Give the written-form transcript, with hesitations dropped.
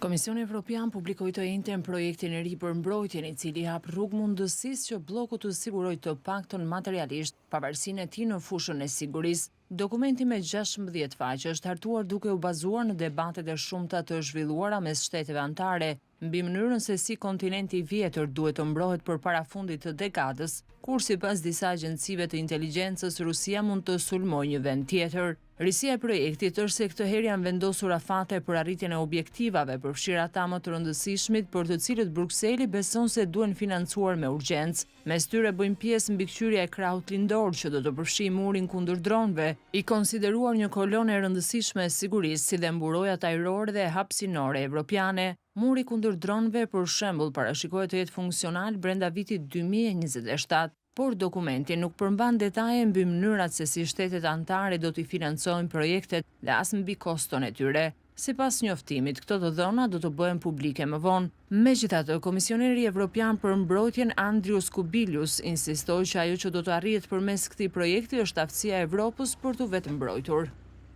Komisioni Evropian publikoi të njëjtën projektin e ri për mbrojtjen, i cili hap rrugë mundësisë që bloku të sigurojë të paktën materialisht pavarësinë e tij në fushën e sigurisë. Dokumenti me 16 faqe është hartuar duke u bazuar në debatet e shumta të zhvilluara mes shteteve anëtare mbi mënyrën se si kontinenti i vjetër duhet të mbrohet përpara fundit të dekadës, kur sipas disa agjencive të inteligjencës Rusia mund të sulmojë një vend tjetër. Risia e projektit është se këtë herë janë vendosur afate për arritjen e objektivave, përfshirë ata më të rëndësishmit për të cilët Brukseli beson se duhen financuar me urgjencë. Mes tyre bëjnë pjesë mbikëqyrja e krahut lindor që do të përfshijë murin kundër dronëve, i konsideruar një kolonë e rëndësishme e sigurisë, si dhe mburojat ajrore dhe hapësinore evropiane. Muri kundër dronëve, për shembull, parashikohet të jetë funksional brenda vitit 2027. Por dokumenti nuk përmban detaje mbi mënyrat se si shtetet anëtare do t'i financojnë projektet dhe as mbi koston e tyre. Sipas njoftimit, këto të dhëna do të bëhen publike më vonë. Megjithatë, Komisioneri Evropian për Mbrojtjen Andrius Kubilius insistoi që ajo që do të arrihet përmes këtij projekti është aftësia e Evropës për t'u vetë mbrojtur.